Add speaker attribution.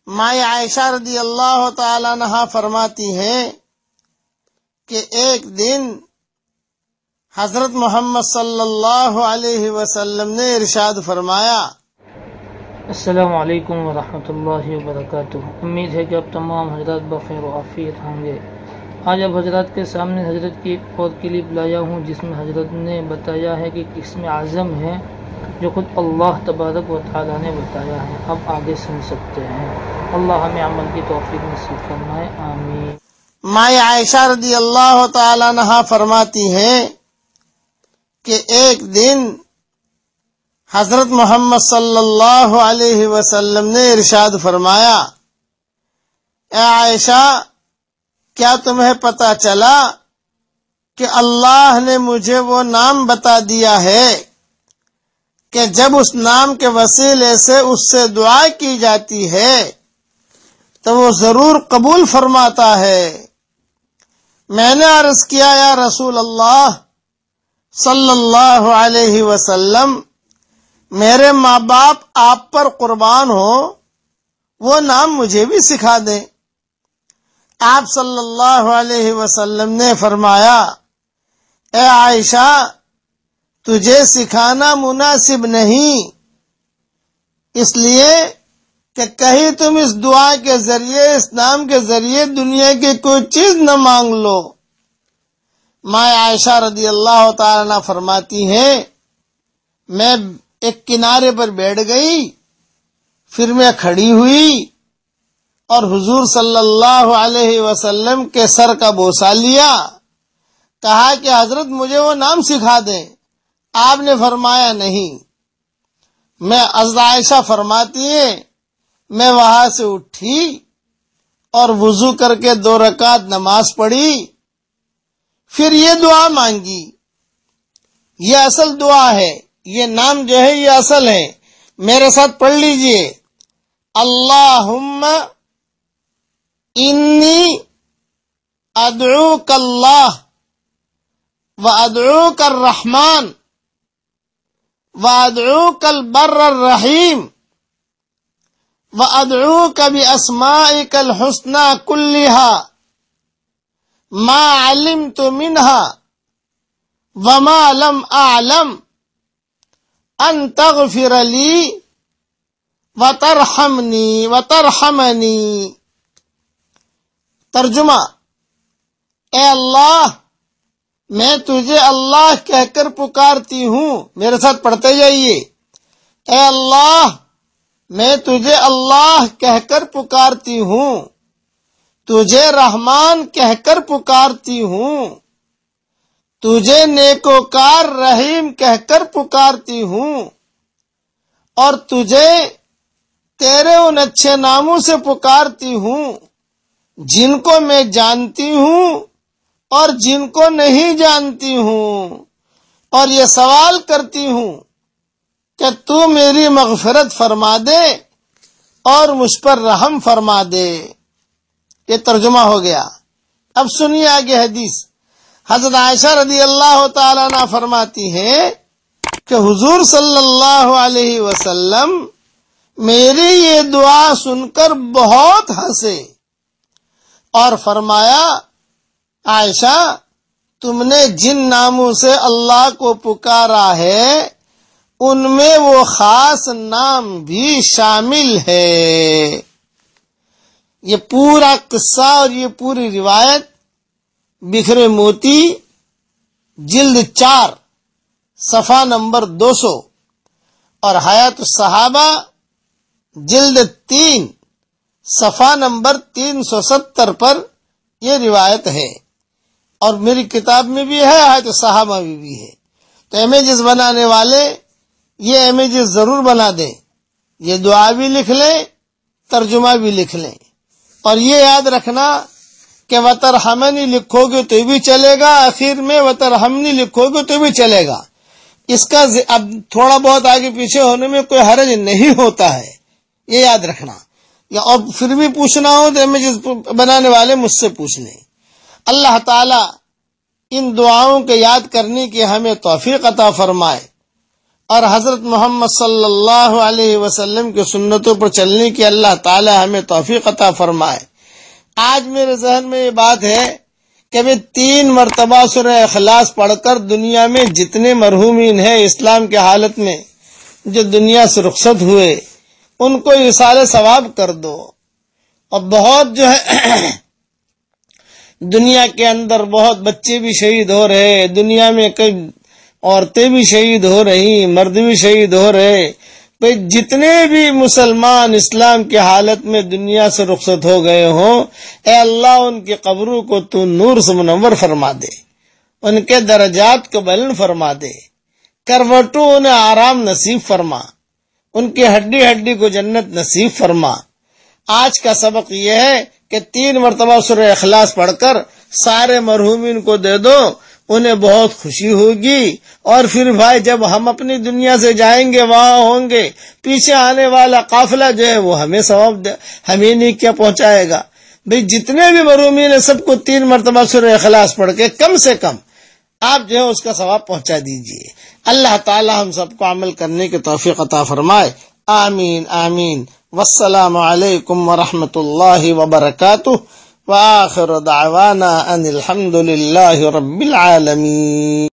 Speaker 1: ماں عائشہ رضی اللہ تعالی عنہا فرماتی ہیں کہ ایک دن حضرت محمد صلی اللہ علیہ وسلم نے ارشاد فرمایا،
Speaker 2: السلام علیکم ورحمۃ اللہ وبرکاتہ۔ امید ہے کہ اب تمام حضرات بخیر و عافیت ہوں گے۔ آج اب حضرات کے سامنے حضرت کی ایک اور کلپ لایا ہوں جس میں حضرت نے بتایا ہے کہ اسم اعظم ہے جو خود اللہ تبارک و تعالیٰ نے بتایا ہے۔ اب آگے سن سکتے ہیں۔ اللہ ہمیں عمل کی توفیق نصیب فرمائے، آمین۔
Speaker 1: ماں عائشہ رضی اللہ تعالی عنہا فرماتی ہیں کہ ایک دن حضرت محمد صلی اللہ علیہ وسلم نے ارشاد فرمایا، اے عائشہ، کیا تمہیں پتہ چلا کہ اللہ نے مجھے وہ نام بتا دیا ہے کہ جب اس نام کے وسیلے سے اس سے دعا کی جاتی ہے تو وہ ضرور قبول فرماتا ہے۔ میں نے عرض کیا، یا رسول اللہ صلی اللہ علیہ وسلم، میرے ماں باپ آپ پر قربان ہو، وہ نام مجھے بھی سکھا دیں۔ آپ صلی اللہ علیہ وسلم نے فرمایا، اے عائشہ، تجھے سکھانا مناسب نہیں، اس لیے کہ کہیں تم اس دعا کے ذریعے، اس نام کے ذریعے دنیا کی کوئی چیز نہ مانگ لو۔ ماں عائشہ رضی اللہ تعالیٰ عنہ فرماتی ہیں، میں ایک کنارے پر بیٹھ گئی، پھر میں کھڑی ہوئی اور حضور صلی اللہ علیہ وسلم کے سر کا بوسہ لیا، کہا کہ حضرت مجھے وہ نام سکھا دیں۔ آپ نے فرمایا نہیں۔ میں حضرت عائشہ فرماتی ہیں، میں وہاں سے اٹھی اور وضو کر کے 2 رکعت نماز پڑھی، پھر یہ دعا مانگی۔ یہ اصل دعا ہے، یہ نام جو ہے یہ اصل ہے، میرے ساتھ پڑھ لیجئے، اللہم انی ادعوک اللہ و ادعوک الرحمن و ادعوک البر الرحیم و ادعوک باسمائک الحسنى کلها ما علمت منها وما لم اعلم ان تغفر لی وترحمنی۔ ترجمہ، اے اللہ، میں تجھے اللہ کہہ کر پکارتی ہوں، میرے ساتھ پڑھتے جائیے، اے اللہ، میں تجھے اللہ کہہ کر پکارتی ہوں، تجھے رحمان کہہ کر پکارتی ہوں، تجھے نیکوکار رحیم کہہ کر پکارتی ہوں، اور تجھے تیرے ان اچھے ناموں سے پکارتی ہوں جن کو میں جانتی ہوں اور جن کو نہیں جانتی ہوں، اور یہ سوال کرتی ہوں کہ تو میری مغفرت فرما دے اور مجھ پر رحم فرما دے۔ یہ ترجمہ ہو گیا۔ اب سنیے آگے حدیث۔ حضرت عائشہ رضی اللہ تعالیٰ عنہ فرماتی ہیں کہ حضور صلی اللہ علیہ وسلم میری یہ دعا سن کر بہت ہنسے اور فرمایا، عائشہ، تم نے جن ناموں سے اللہ کو پکارا ہے ان میں وہ خاص نام بھی شامل ہے۔ یہ پورا قصہ اور یہ پوری روایت بکھرے موتی جلد 4 صفحہ نمبر 200 اور حیات الصحابہ جلد 3 صفحہ نمبر 370 پر یہ روایت ہے، اور میری کتاب میں بھی ہے، حیات الصحابہ میں بھی ہے۔ تو امیجز بنانے والے یہ امیجز ضرور بنا دیں، یہ دعا بھی لکھ لیں، ترجمہ بھی لکھ لیں، اور یہ یاد رکھنا کہ وترحمنی لکھو گے تو بھی چلے گا، آخر میں وترحمنی لکھو گے تو بھی چلے گا۔ اس کا اب تھوڑا بہت آگے پیچھے ہونے میں کوئی حرج نہیں ہوتا ہے، یہ یاد رکھنا۔ اور پھر بھی پوچھنا ہو تو امیجز بنانے والے مجھ سے پوچھ لیں۔ اللہ تعالی ان دعاؤں کے یاد کرنے کی ہمیں توفیق عطا فرمائے، اور حضرت محمد صلی اللہ علیہ وسلم کی سنتوں پر چلنے کی اللہ تعالی ہمیں توفیق عطا فرمائے۔ آج میرے ذہن میں یہ بات ہے کہ 3 مرتبہ سورہ اخلاص پڑھ کر دنیا میں جتنے مرحومین ہیں اسلام کے حالت میں جو دنیا سے رخصت ہوئے ان کو ایصال ثواب کر دو۔ اور بہت جو ہے دنیا کے اندر بہت بچے بھی شہید ہو رہے، دنیا میں کئی عورتیں بھی شہید ہو رہی، مرد بھی شہید ہو رہے۔ بھئی جتنے بھی مسلمان اسلام کی حالت میں دنیا سے رخصت ہو گئے ہوں، اے اللہ ان کی قبروں کو تو نور سے منور فرما دے، ان کے درجات کو بلند فرما دے، کروٹوں انہیں آرام نصیب فرما، ان کی ہڈی ہڈی کو جنت نصیب فرما۔ آج کا سبق یہ ہے کہ 3 مرتبہ سورہ اخلاص پڑھ کر سارے مرحومین کو دے دو، انہیں بہت خوشی ہوگی۔ اور پھر بھائی جب ہم اپنی دنیا سے جائیں گے وہاں ہوں گے، پیچھے آنے والا قافلہ جو ہے وہ ہمیں ثواب ہمیں نہیں کیا پہنچائے گا۔ بھئی جتنے بھی مرحومین ہیں سب کو 3 مرتبہ سورہ اخلاص پڑھ کے کم سے کم آپ جو ہے اس کا ثواب پہنچا دیجئے۔ اللہ تعالی ہم سب کو عمل کرنے کی توفیق عطا فرمائے، آمین آمین۔ والسلام علیکم ورحمۃ اللہ وبرکاتہ، وآخر دعوانا ان الحمد للہ رب العالمین۔